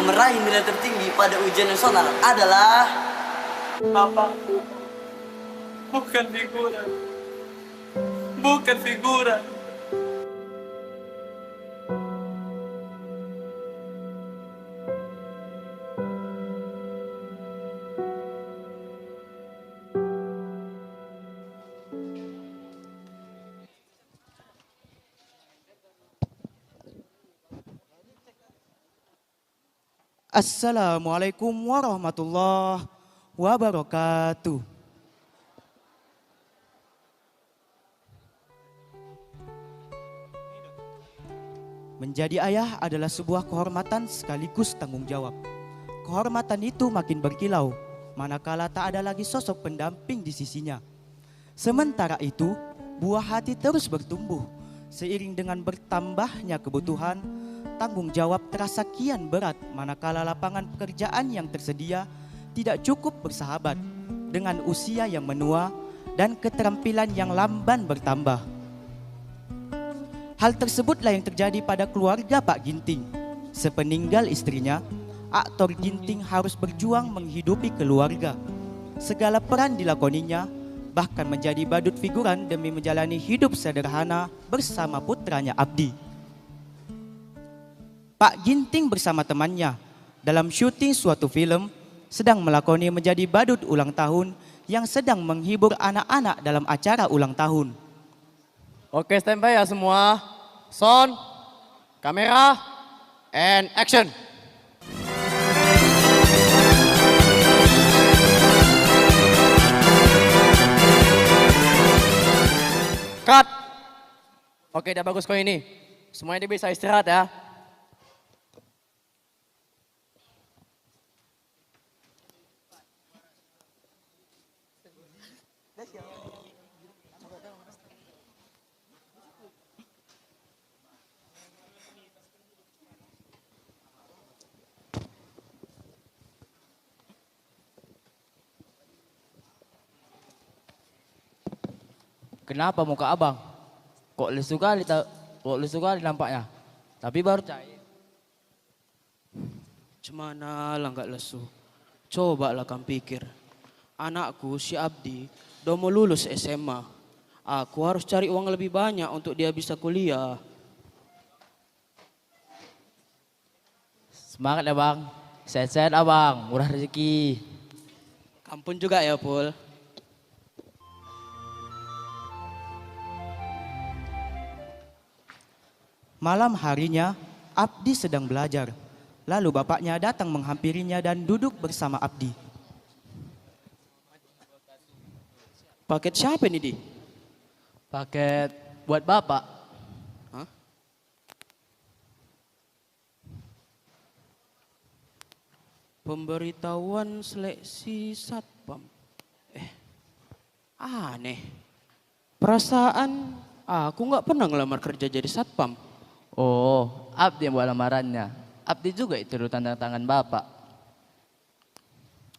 yang meraih nilai tertinggi pada ujian nasional adalah Bapak, bukan figuran. Bukan figuran. Assalamualaikum warahmatullahi wabarakatuh. Menjadi ayah adalah sebuah kehormatan sekaligus tanggung jawab. Kehormatan itu makin berkilau manakala tak ada lagi sosok pendamping di sisinya. Sementara itu, buah hati terus bertumbuh seiring dengan bertambahnya kebutuhan. Tanggung jawab terasa kian berat manakala lapangan pekerjaan yang tersedia tidak cukup bersahabat dengan usia yang menua dan keterampilan yang lamban bertambah. Hal tersebutlah yang terjadi pada keluarga Pak Ginting. Sepeninggal istrinya, aktor Ginting harus berjuang menghidupi keluarga. Segala peran dilakoninya, bahkan menjadi badut figuran demi menjalani hidup sederhana bersama putranya Abdi. Pak Ginting bersama temannya dalam syuting suatu film sedang melakoni menjadi badut ulang tahun yang sedang menghibur anak-anak dalam acara ulang tahun. Oke, standby ya semua. Sound, kamera, and action. Cut. Oke, udah bagus kok ini. Semuanya bisa istirahat ya. Kenapa muka abang? Kok lesu kali nampaknya. Tapi baru cair. Cemana lah nggak lesu. Coba lah kamu pikir. Anakku si Abdi udah mau lulus SMA. Aku harus cari uang lebih banyak untuk dia bisa kuliah. Semangat ya bang. Sehat-sehat abang, murah rezeki. Kampun juga ya Pul. Malam harinya, Abdi sedang belajar. Lalu bapaknya datang menghampirinya dan duduk bersama Abdi. Paket siapa nih Di? Paket buat bapak. Hah? Pemberitahuan seleksi satpam. Aneh. Perasaan aku nggak pernah ngelamar kerja jadi satpam. Oh, Abdi yang buat lamarannya. Abdi juga itu tanda tangan bapak.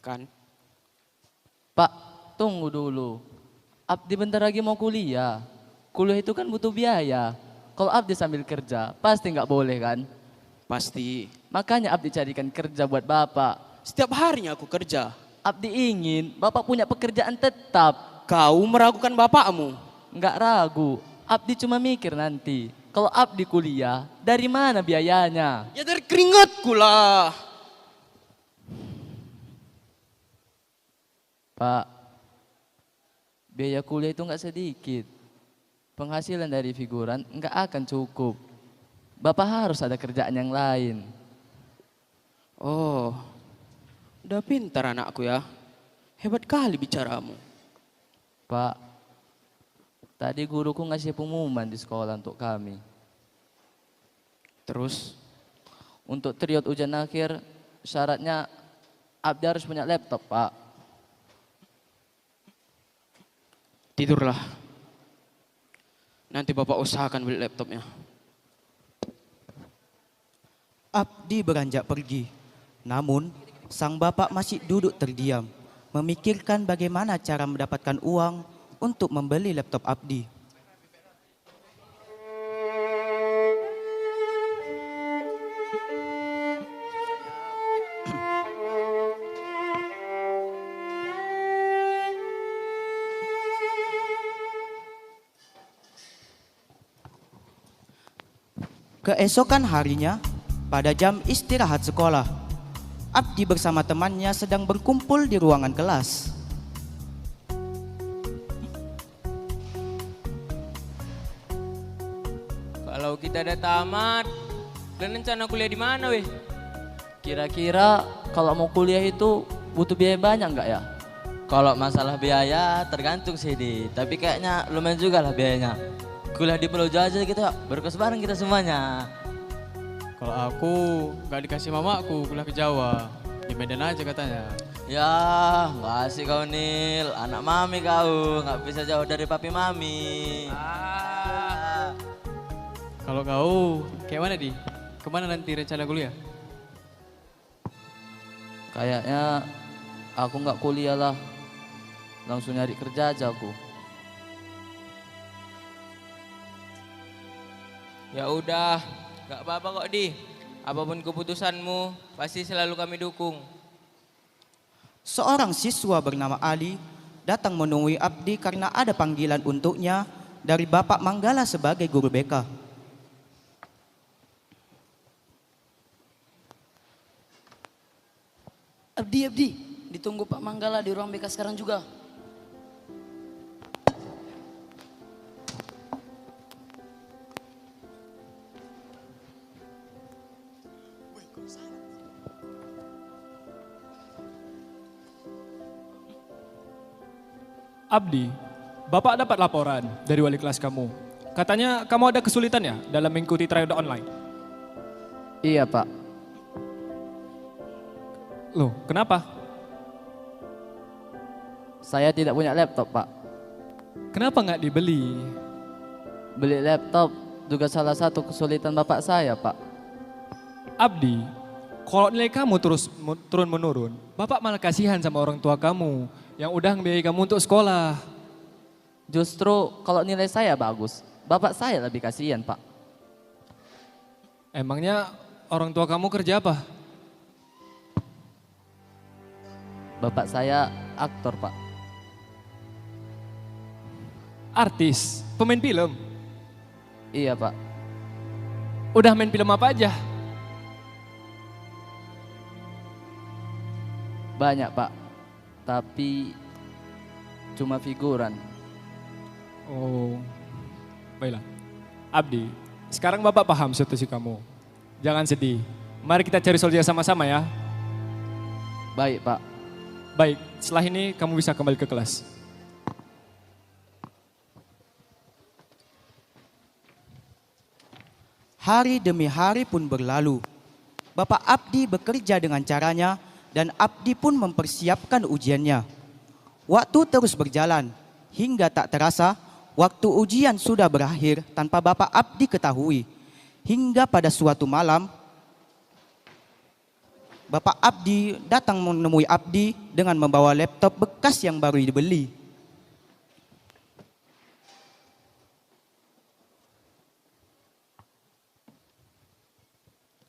Kan? Pak, tunggu dulu. Abdi bentar lagi mau kuliah. Kuliah itu kan butuh biaya. Kalau Abdi sambil kerja, pasti nggak boleh kan? Pasti. Makanya Abdi carikan kerja buat bapak. Setiap harinya aku kerja. Abdi ingin bapak punya pekerjaan tetap. Kau meragukan bapakmu. Nggak ragu. Abdi cuma mikir nanti. Kalau Abdi kuliah, dari mana biayanya? Ya dari keringatku lah. Pak, biaya kuliah itu nggak sedikit. Penghasilan dari figuran nggak akan cukup. Bapak harus ada kerjaan yang lain. Oh, udah pintar anakku ya. Hebat kali bicaramu. Pak, tadi guruku ngasih pengumuman di sekolah untuk kami. Terus? Untuk tryout ujian akhir, syaratnya Abdi harus punya laptop, Pak. Tidurlah. Nanti bapak usahakan beli laptopnya. Abdi beranjak pergi. Namun, sang bapak masih duduk terdiam, memikirkan bagaimana cara mendapatkan uang untuk membeli laptop Abdi. Keesokan harinya, pada jam istirahat sekolah, Abdi bersama temannya sedang berkumpul di ruangan kelas. Kalau kita udah tamat, kalian rencana kuliah di mana weh? Kira-kira kalau mau kuliah itu butuh biaya banyak nggak ya? Kalau masalah biaya tergantung sih Di, tapi kayaknya lumayan juga lah biayanya. Kuliah di Pulau Jawa aja kita berkos bareng kita semuanya. Kalau aku gak dikasih mamaku kuliah ke Jawa, di Medan aja katanya. Ya, nggak asik kau Nil, anak mami kau, nggak bisa jauh dari papi mami. Kalau kau, kayak mana Di? Kemana nanti rencana kuliah? Kayaknya aku nggak kuliah lah, langsung nyari kerja aja aku. Ya udah, gak apa-apa kok Di. Apapun keputusanmu, pasti selalu kami dukung. Seorang siswa bernama Ali datang menemui Abdi karena ada panggilan untuknya dari Bapak Manggala sebagai guru BK. Abdi, ditunggu Pak Manggala di ruang BK sekarang juga. Abdi, Bapak dapat laporan dari wali kelas kamu. Katanya kamu ada kesulitan ya dalam mengikuti tryout online. Iya Pak, Loh, kenapa? saya tidak punya laptop Pak. Kenapa nggak dibeli? Beli laptop juga salah satu kesulitan bapak saya Pak. Abdi, kalau nilai kamu terus turun menurun, Bapak malah kasihan sama orang tua kamu yang udah ngebiayai kamu untuk sekolah. Justru kalau nilai saya bagus, bapak saya lebih kasihan Pak. Emangnya orang tua kamu kerja apa? Bapak saya aktor Pak. Artis, pemain film. Iya Pak. Udah main film apa aja? Banyak Pak, tapi cuma figuran. Oh, baiklah. Abdi, sekarang Bapak paham situasi kamu. Jangan sedih. Mari kita cari solusi sama-sama ya. Baik Pak. Baik, setelah ini kamu bisa kembali ke kelas. Hari demi hari pun berlalu. Bapak Abdi bekerja dengan caranya dan Abdi pun mempersiapkan ujiannya. Waktu terus berjalan hingga tak terasa waktu ujian sudah berakhir tanpa Bapak Abdi ketahui. Hingga pada suatu malam, Bapak Abdi datang menemui Abdi dengan membawa laptop bekas yang baru dibeli.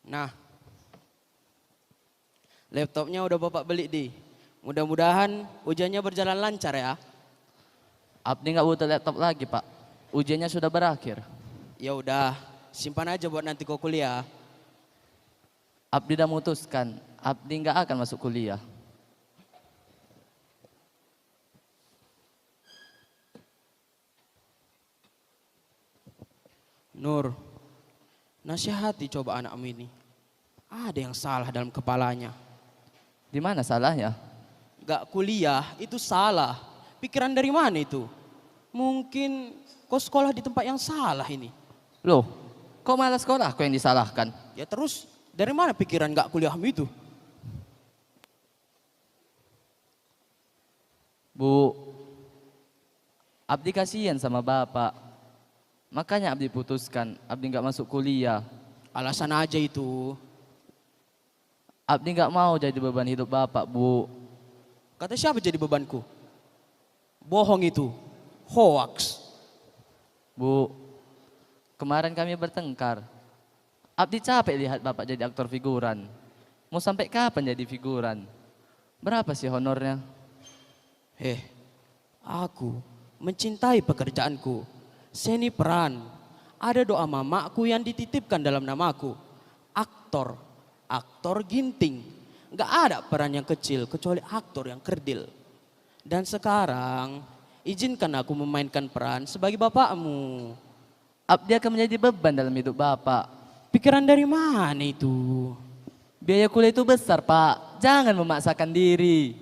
Nah, laptopnya udah Bapak beli Di. Mudah-mudahan ujiannya berjalan lancar ya. Abdi nggak butuh laptop lagi Pak. Ujiannya sudah berakhir. Ya udah, simpan aja buat nanti kau kuliah. Abdi udah memutuskan, Abdi nggak akan masuk kuliah. Nur, nasihati coba anakmu ini. Ada yang salah dalam kepalanya. Di mana salahnya? Gak kuliah itu salah. Pikiran dari mana itu? Mungkin kau sekolah di tempat yang salah ini. Loh, kok malah sekolah kok yang disalahkan? Ya terus dari mana pikiran gak kuliahmu itu? Bu, Abdi kasihan sama bapak. Makanya Abdi putuskan, Abdi nggak masuk kuliah. Alasan aja itu. Abdi nggak mau jadi beban hidup bapak, Bu. Kata siapa jadi bebanku? Bohong itu. Hoax. Bu, kemarin kami bertengkar. Abdi capek lihat bapak jadi aktor figuran. Mau sampai kapan jadi figuran? Berapa sih honornya? Aku mencintai pekerjaanku. Seni peran. ada doa mamaku yang dititipkan dalam namaku. Aktor, aktor Ginting. Gak ada peran yang kecil kecuali aktor yang kerdil. Dan sekarang izinkan aku memainkan peran sebagai bapakmu. Abdi akan menjadi beban dalam hidup Bapak. Pikiran dari mana itu? Biaya kuliah itu besar, Pak. Jangan memaksakan diri.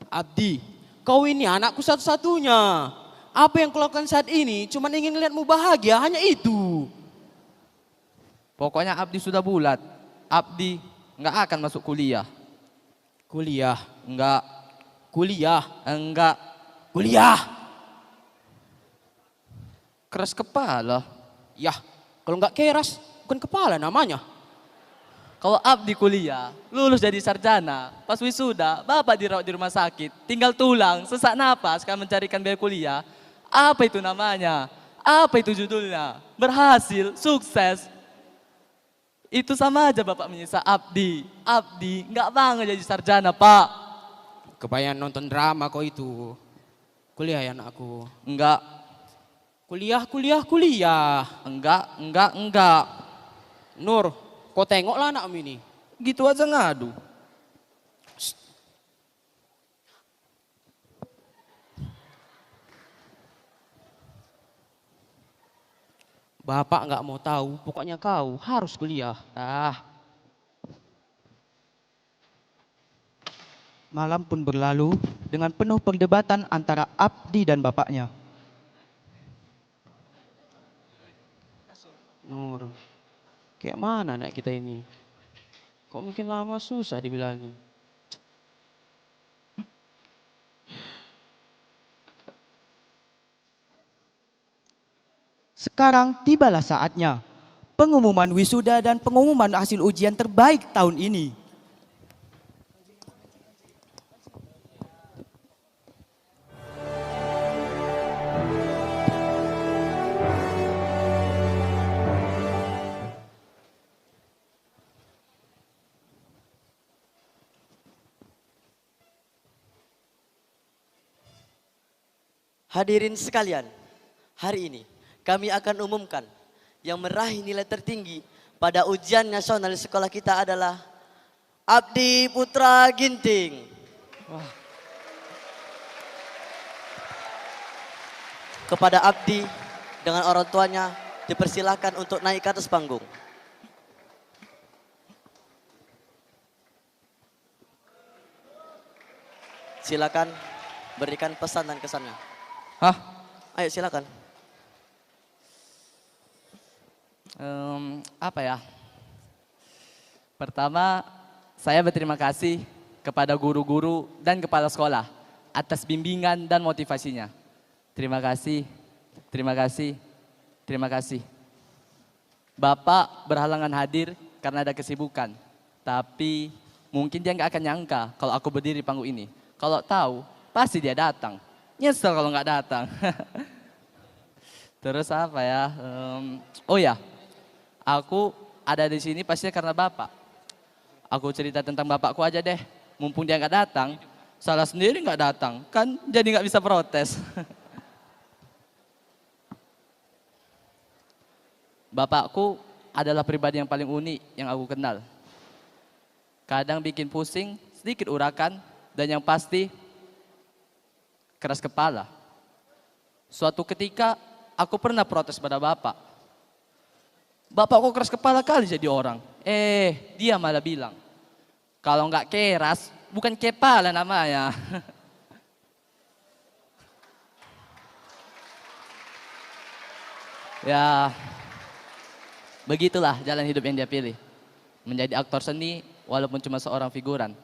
Abdi, kau ini anakku satu-satunya. Apa yang kulakukan saat ini cuma ingin melihatmu bahagia, hanya itu. Pokoknya Abdi sudah bulat. Abdi nggak akan masuk kuliah. Kuliah, Enggak, kuliah, enggak. kuliah. Keras kepala. Yah, kalau nggak keras, bukan kepala namanya. Kalau Abdi kuliah, lulus jadi sarjana, pas wisuda, Bapak dirawat di rumah sakit, tinggal tulang, sesak napas, kan mencarikan biaya kuliah. Apa itu namanya? Apa itu judulnya? Berhasil, sukses. Itu sama aja Bapak menyiksa Abdi. Abdi nggak banget jadi sarjana, Pak. Kebayang nonton drama kau itu. Kuliah ya anakku. Enggak, Kuliah, kuliah, kuliah. enggak. Nur, kau tengoklah anakmu ini. Gitu aja ngadu. Bapak nggak mau tahu, pokoknya kau harus kuliah. Malam pun berlalu dengan penuh perdebatan antara Abdi dan bapaknya. Nur, kayak mana anak kita ini? Kok mungkin lama susah dibilangin. Sekarang tibalah saatnya. Pengumuman wisuda dan pengumuman hasil ujian terbaik tahun ini. Hadirin sekalian, hari ini kami akan umumkan yang meraih nilai tertinggi pada ujian nasional sekolah kita adalah Abdi Putra Ginting. Kepada Abdi dengan orang tuanya dipersilakan untuk naik ke atas panggung. Silakan berikan pesan dan kesannya. Hah? Ayo silakan. Apa ya? Pertama, saya berterima kasih kepada guru-guru dan kepala sekolah atas bimbingan dan motivasinya. Terima kasih, terima kasih, terima kasih. Bapak berhalangan hadir karena ada kesibukan. Tapi mungkin dia nggak akan nyangka kalau aku berdiri di panggung ini. Kalau tahu, pasti dia datang. Nyesel kalau nggak datang. Terus apa ya? Oh ya, aku ada di sini pastinya karena Bapak. Aku cerita tentang Bapakku aja deh. Mumpung dia nggak datang, salah sendiri nggak datang. Kan jadi nggak bisa protes. Bapakku adalah pribadi yang paling unik yang aku kenal. Kadang bikin pusing, sedikit urakan, dan yang pasti keras kepala. Suatu ketika aku pernah protes pada Bapak. Bapak kok keras kepala kali jadi orang. Dia malah bilang, kalau nggak keras, bukan kepala namanya. Ya, begitulah jalan hidup yang dia pilih. Menjadi aktor seni walaupun cuma seorang figuran.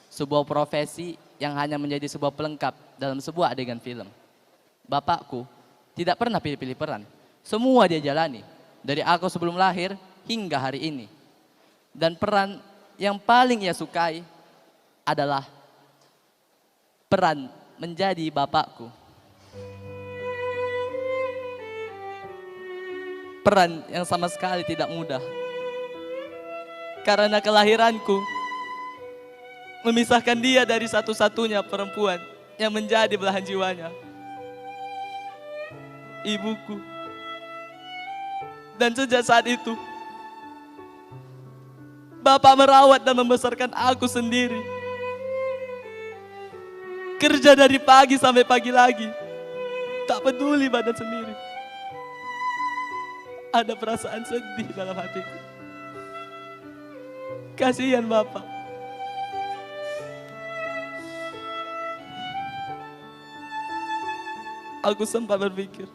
Sebuah profesi yang hanya menjadi sebuah pelengkap dalam sebuah adegan film. Bapakku tidak pernah pilih-pilih peran. Semua dia jalani. Dari aku sebelum lahir hingga hari ini. Dan peran yang paling ia sukai adalah peran menjadi bapakku. Peran yang sama sekali tidak mudah. Karena kelahiranku memisahkan dia dari satu-satunya perempuan yang menjadi belahan jiwanya. Ibuku. Dan sejak saat itu, Bapak merawat dan membesarkan aku sendiri. Kerja dari pagi sampai pagi lagi, tak peduli badan sendiri. Ada perasaan sedih dalam hatiku. Kasihan Bapak. Aku sempat berpikir,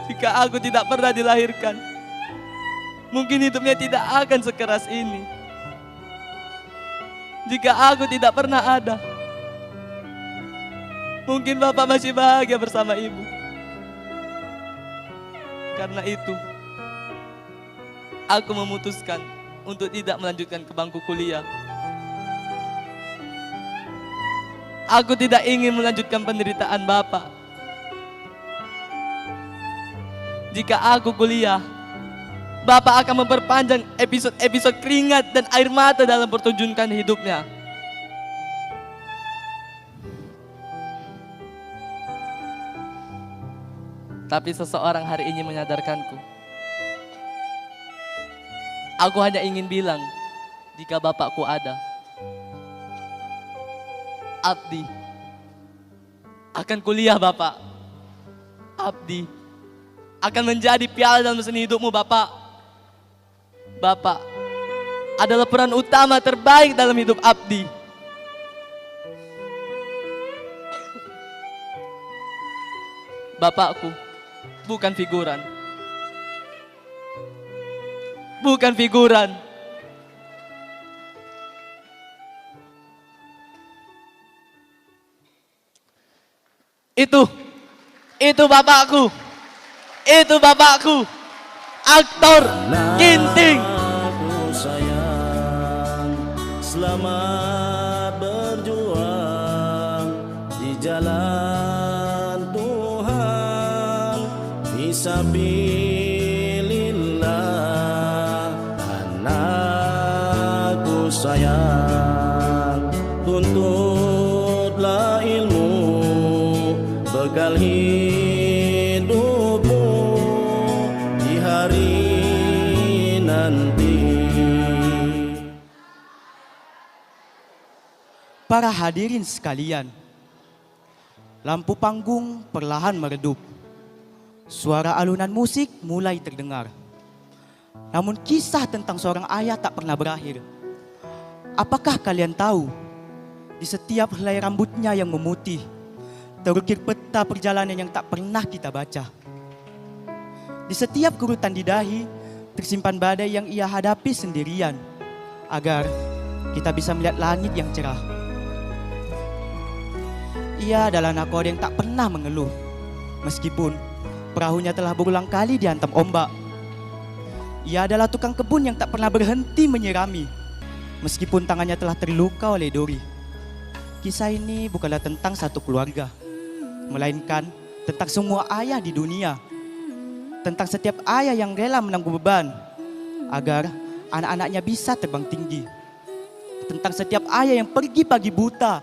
jika aku tidak pernah dilahirkan, mungkin hidupnya tidak akan sekeras ini. Jika aku tidak pernah ada, mungkin Bapak masih bahagia bersama Ibu. Karena itu, aku memutuskan untuk tidak melanjutkan ke bangku kuliah. Aku tidak ingin melanjutkan penderitaan Bapak. Jika aku kuliah, Bapak akan memperpanjang episode-episode keringat dan air mata dalam pertunjukan hidupnya. Tapi seseorang hari ini menyadarkanku. Aku hanya ingin bilang, jika Bapakku ada, Abdi akan kuliah Bapak. Abdi akan menjadi piala dalam seni hidupmu Bapak. Bapak adalah peran utama terbaik dalam hidup Abdi. Bapakku bukan figuran. Bukan figuran. Itu bapakku. Itu bapakku. Aktor Ginting. Aku sayang, selamat berjuang di jalan Tuhan. Fisabilillah, anakku sayang, tuntutlah ilmu, bekal hidupmu di hari nanti. Para hadirin sekalian, lampu panggung perlahan meredup. Suara alunan musik mulai terdengar. Namun kisah tentang seorang ayah tak pernah berakhir. Apakah kalian tahu, di setiap helai rambutnya yang memutih, terukir peta perjalanan yang tak pernah kita baca. Di setiap kerutan di dahi, tersimpan badai yang ia hadapi sendirian, agar kita bisa melihat langit yang cerah. Ia adalah nakoda yang tak pernah mengeluh, meskipun perahunya telah berulang kali dihantam ombak. Ia adalah tukang kebun yang tak pernah berhenti menyirami, meskipun tangannya telah terluka oleh duri. Kisah ini bukanlah tentang satu keluarga, melainkan tentang semua ayah di dunia. Tentang setiap ayah yang rela menanggung beban agar anak-anaknya bisa terbang tinggi. Tentang setiap ayah yang pergi pagi buta,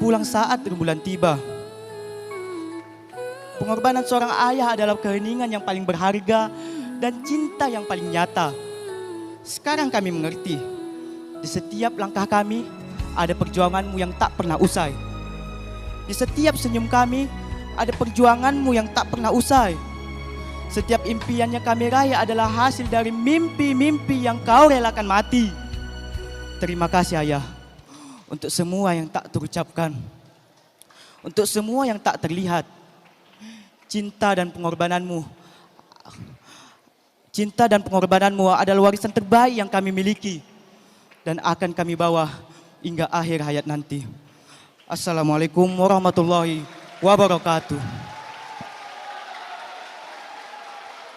pulang saat rembulan tiba. Pengorbanan seorang ayah adalah keheningan yang paling berharga dan cinta yang paling nyata. Sekarang kami mengerti, di setiap langkah kami ada perjuanganmu yang tak pernah usai. Di setiap senyum kami ada perjuanganmu yang tak pernah usai. Setiap impian yang kami raih adalah hasil dari mimpi-mimpi yang kau relakan mati. Terima kasih ayah, untuk semua yang tak terucapkan, untuk semua yang tak terlihat. Cinta dan pengorbananmu adalah warisan terbaik yang kami miliki dan akan kami bawa hingga akhir hayat nanti. Assalamualaikum warahmatullahi wabarakatuh.